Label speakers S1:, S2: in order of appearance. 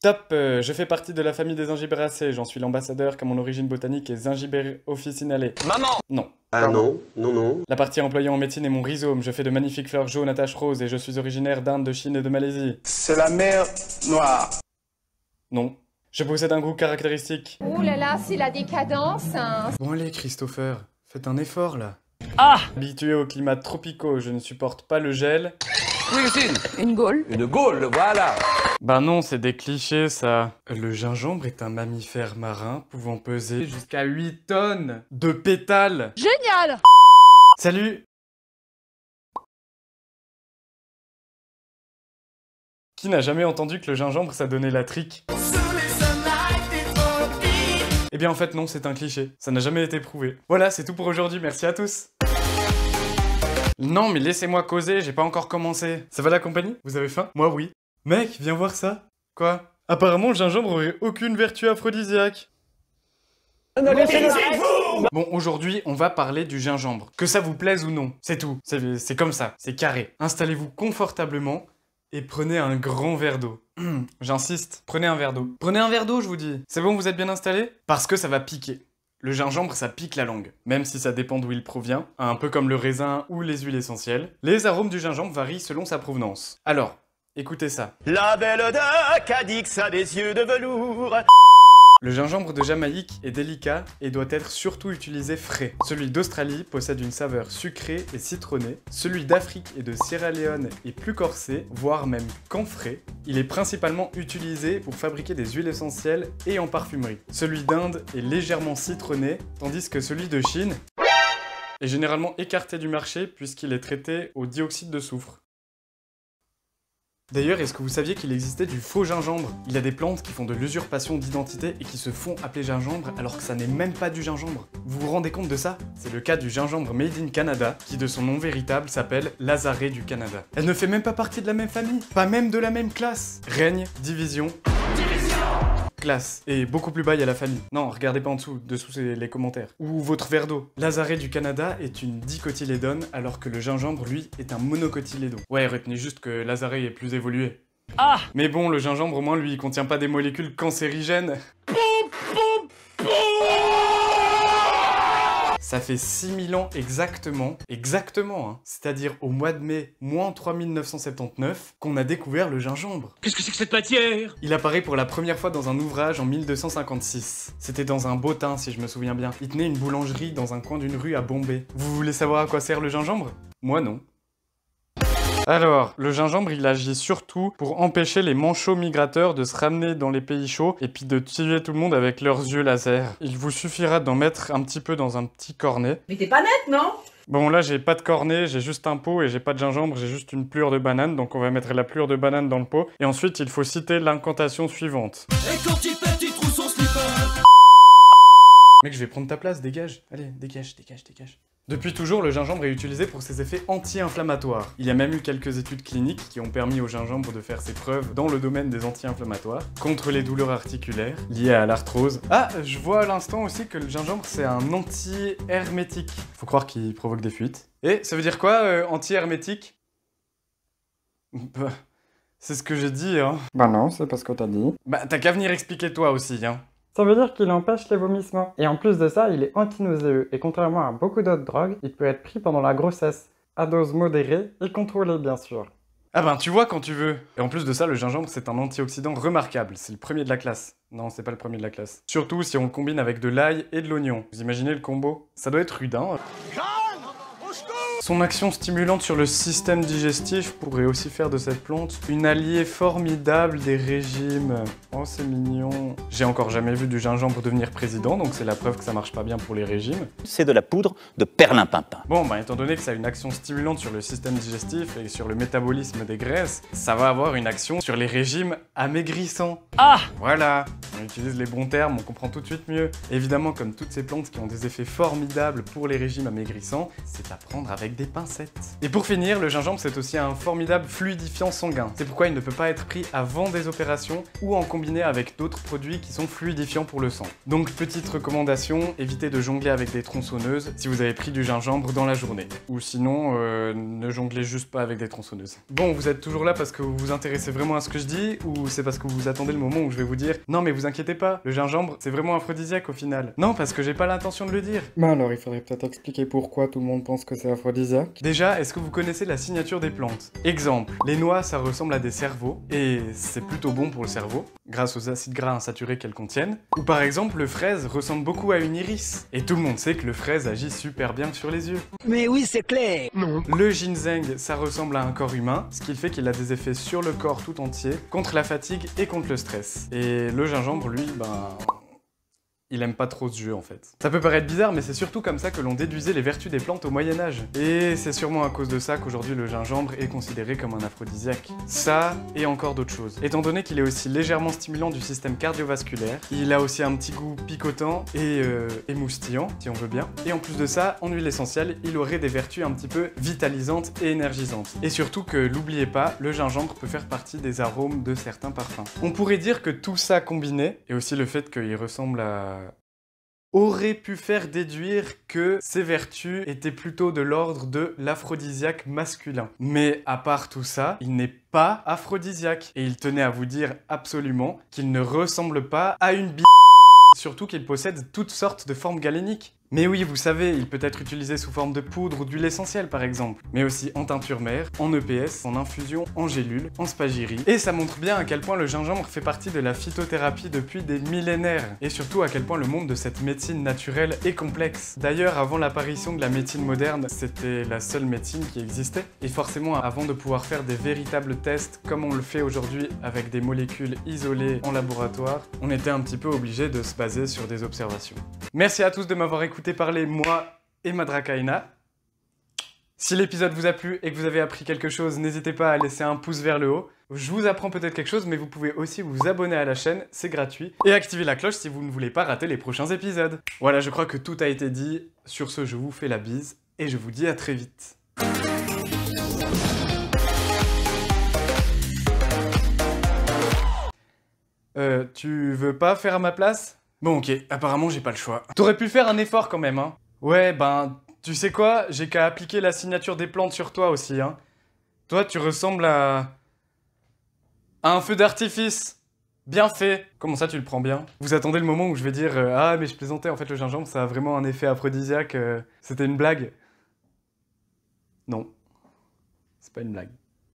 S1: Top, je fais partie de la famille des Zingiberacées, j'en suis l'ambassadeur car mon origine botanique est Zingiber officinale.
S2: Maman!
S1: Non.
S3: Ah non, non, non.
S1: La partie employée en médecine est mon rhizome, je fais de magnifiques fleurs jaunes à taches roses et je suis originaire d'Inde, de Chine et de Malaisie.
S2: C'est la mer Noire.
S1: Non. Je possède un goût caractéristique.
S4: Oh là là, c'est la décadence, hein.
S1: Bon allez Christopher, faites un effort là.
S2: Ah!
S1: Habitué aux climats tropicaux, je ne supporte pas le gel.
S2: Cuisine!
S4: Une gaule.
S2: Une gaule, voilà!
S1: Bah non, c'est des clichés ça. Le gingembre est un mammifère marin pouvant peser jusqu'à 8 tonnes de pétales.
S4: Génial.
S1: Salut! Qui n'a jamais entendu que le gingembre ça donnait la trique? Eh bien en fait non, c'est un cliché. Ça n'a jamais été prouvé. Voilà, c'est tout pour aujourd'hui, merci à tous. Non mais laissez-moi causer, j'ai pas encore commencé. Ça va la compagnie? Vous avez faim? Moi oui. Mec, viens voir ça. Quoi? Apparemment le gingembre aurait aucune vertu aphrodisiaque. Bon, aujourd'hui, on va parler du gingembre. Que ça vous plaise ou non, c'est tout. C'est comme ça, c'est carré. Installez-vous confortablement et prenez un grand verre d'eau. J'insiste, prenez un verre d'eau. Prenez un verre d'eau, je vous dis. C'est bon, vous êtes bien installés? Parce que ça va piquer. Le gingembre, ça pique la langue. Même si ça dépend d'où il provient, un peu comme le raisin ou les huiles essentielles, les arômes du gingembre varient selon sa provenance. Alors, écoutez ça.
S5: La belle de Cadix a des yeux de velours.
S1: Le gingembre de Jamaïque est délicat et doit être surtout utilisé frais. Celui d'Australie possède une saveur sucrée et citronnée. Celui d'Afrique et de Sierra Leone est plus corsé, voire même camphré. Il est principalement utilisé pour fabriquer des huiles essentielles et en parfumerie. Celui d'Inde est légèrement citronné, tandis que celui de Chine est généralement écarté du marché puisqu'il est traité au dioxyde de soufre. D'ailleurs, est-ce que vous saviez qu'il existait du faux gingembre? Il y a des plantes qui font de l'usurpation d'identité et qui se font appeler gingembre alors que ça n'est même pas du gingembre. Vous vous rendez compte de ça? C'est le cas du gingembre made in Canada, qui de son nom véritable s'appelle Lazare du Canada. Elle ne fait même pas partie de la même famille, pas même de la même classe. Règne, division... classe. Et beaucoup plus bas, il y a la famille. Non, regardez pas en dessous. Dessous, c'est les commentaires. Ou votre verre d'eau. Lazare du Canada est une dicotylédone, alors que le gingembre, lui, est un monocotylédon. Ouais, retenez juste que Lazare est plus évolué.
S2: Ah!
S1: Mais bon, le gingembre, au moins, lui, il contient pas des molécules cancérigènes. Ça fait 6000 ans exactement, hein, c'est-à-dire au mois de mai, moins 3979, qu'on a découvert le gingembre.
S2: Qu'est-ce que c'est que cette matière?
S1: Il apparaît pour la première fois dans un ouvrage en 1256. C'était dans un bottin, si je me souviens bien. Il tenait une boulangerie dans un coin d'une rue à Bombay. Vous voulez savoir à quoi sert le gingembre? Moi non. Alors, le gingembre, il agit surtout pour empêcher les manchots migrateurs de se ramener dans les pays chauds et puis de tuer tout le monde avec leurs yeux laser. Il vous suffira d'en mettre un petit peu dans un petit cornet.
S6: Mais t'es pas nette, non?
S1: Bon, là, j'ai pas de cornet, j'ai juste un pot et j'ai pas de gingembre, j'ai juste une pelure de banane, donc on va mettre la pelure de banane dans le pot. Et ensuite, il faut citer l'incantation suivante.
S2: Et quand il pète, il trouve son slipper.
S1: Mec, je vais prendre ta place, dégage. Allez, dégage, dégage, dégage. Depuis toujours, le gingembre est utilisé pour ses effets anti-inflammatoires. Il y a même eu quelques études cliniques qui ont permis au gingembre de faire ses preuves dans le domaine des anti-inflammatoires, contre les douleurs articulaires, liées à l'arthrose. Ah, je vois à l'instant aussi que le gingembre, c'est un anti-hermétique. Faut croire qu'il provoque des fuites. Et ça veut dire quoi, anti-hermétique? Bah, c'est ce que j'ai dit, hein.
S7: Bah non, c'est pas ce que t'as dit.
S1: Bah, t'as qu'à venir expliquer toi aussi, hein.
S7: Ça veut dire qu'il empêche les vomissements. Et en plus de ça, il est antinauséeux. Et contrairement à beaucoup d'autres drogues, il peut être pris pendant la grossesse. À dose modérée et contrôlée, bien sûr.
S1: Ah ben, tu vois quand tu veux. Et en plus de ça, le gingembre, c'est un antioxydant remarquable. C'est le premier de la classe. Non, c'est pas le premier de la classe. Surtout si on le combine avec de l'ail et de l'oignon. Vous imaginez le combo? Ça doit être rude, hein. Son action stimulante sur le système digestif pourrait aussi faire de cette plante une alliée formidable des régimes. Oh, c'est mignon. J'ai encore jamais vu du gingembre devenir président, donc c'est la preuve que ça marche pas bien pour les régimes.
S5: C'est de la poudre de perlimpinpin.
S1: Bon, bah étant donné que ça a une action stimulante sur le système digestif et sur le métabolisme des graisses, ça va avoir une action sur les régimes amaigrissants.
S2: Ah!
S1: Voilà. on utilise les bons termes, on comprend tout de suite mieux. Évidemment, comme toutes ces plantes qui ont des effets formidables pour les régimes amaigrissants, c'est à prendre avec des pincettes. Et pour finir, le gingembre c'est aussi un formidable fluidifiant sanguin. C'est pourquoi il ne peut pas être pris avant des opérations ou en combiné avec d'autres produits qui sont fluidifiants pour le sang. Donc petite recommandation, évitez de jongler avec des tronçonneuses si vous avez pris du gingembre dans la journée. Ou sinon, ne jonglez juste pas avec des tronçonneuses. Bon, vous êtes toujours là parce que vous vous intéressez vraiment à ce que je dis, ou c'est parce que vous attendez le moment où je vais vous dire « Non mais vous inquiétez pas, le gingembre c'est vraiment aphrodisiaque au final ». Non, parce que j'ai pas l'intention de le dire.
S7: Bah alors il faudrait peut-être expliquer pourquoi tout le monde pense que c'est aphrodisiaque.
S1: Déjà, est-ce que vous connaissez la signature des plantes? Exemple, les noix ça ressemble à des cerveaux, et c'est plutôt bon pour le cerveau, grâce aux acides gras insaturés qu'elles contiennent. Ou par exemple, le fraise ressemble beaucoup à une iris, et tout le monde sait que le fraise agit super bien sur les yeux.
S2: Mais oui, c'est clair.
S1: Le ginseng, ça ressemble à un corps humain, ce qui fait qu'il a des effets sur le corps tout entier, contre la fatigue et contre le stress. Et le gingembre, lui, il aime pas trop ce jeu en fait. Ça peut paraître bizarre, mais c'est surtout comme ça que l'on déduisait les vertus des plantes au Moyen-Âge. Et c'est sûrement à cause de ça qu'aujourd'hui le gingembre est considéré comme un aphrodisiaque. Ça, et encore d'autres choses. Étant donné qu'il est aussi légèrement stimulant du système cardiovasculaire, il a aussi un petit goût picotant et émoustillant, si on veut bien. Et en plus de ça, en huile essentielle, il aurait des vertus un petit peu vitalisantes et énergisantes. Et surtout que, l'oubliez pas, le gingembre peut faire partie des arômes de certains parfums. On pourrait dire que tout ça combiné, et aussi le fait qu'il ressemble à aurait pu faire déduire que ses vertus étaient plutôt de l'ordre de l'aphrodisiaque masculin. Mais à part tout ça, il n'est pas aphrodisiaque. Et il tenait à vous dire absolument qu'il ne ressemble pas à une surtout qu'il possède toutes sortes de formes galéniques. Mais oui, vous savez, il peut être utilisé sous forme de poudre ou d'huile essentielle par exemple, mais aussi en teinture mère, en EPS, en infusion, en gélule, en spagyrie. Et ça montre bien à quel point le gingembre fait partie de la phytothérapie depuis des millénaires, et surtout à quel point le monde de cette médecine naturelle est complexe. D'ailleurs, avant l'apparition de la médecine moderne, c'était la seule médecine qui existait, et forcément avant de pouvoir faire des véritables tests comme on le fait aujourd'hui avec des molécules isolées en laboratoire, on était un petit peu obligé de se baser sur des observations. Merci à tous de m'avoir écouté parler, moi et Madrakaina. Si l'épisode vous a plu et que vous avez appris quelque chose, n'hésitez pas à laisser un pouce vers le haut. Je vous apprends peut-être quelque chose, mais vous pouvez aussi vous abonner à la chaîne, c'est gratuit. Et activer la cloche si vous ne voulez pas rater les prochains épisodes. Voilà, je crois que tout a été dit. Sur ce, je vous fais la bise et je vous dis à très vite. Tu veux pas faire à ma place ? Bon ok, apparemment j'ai pas le choix. T'aurais pu faire un effort quand même, hein. Ouais, tu sais quoi, j'ai qu'à appliquer la signature des plantes sur toi aussi, hein. Toi, tu ressembles à un feu d'artifice. Bien fait. Comment ça, tu le prends bien? Vous attendez le moment où je vais dire ah, mais je plaisantais, en fait, le gingembre, ça a vraiment un effet aphrodisiaque, c'était une blague. Non. C'est pas une blague.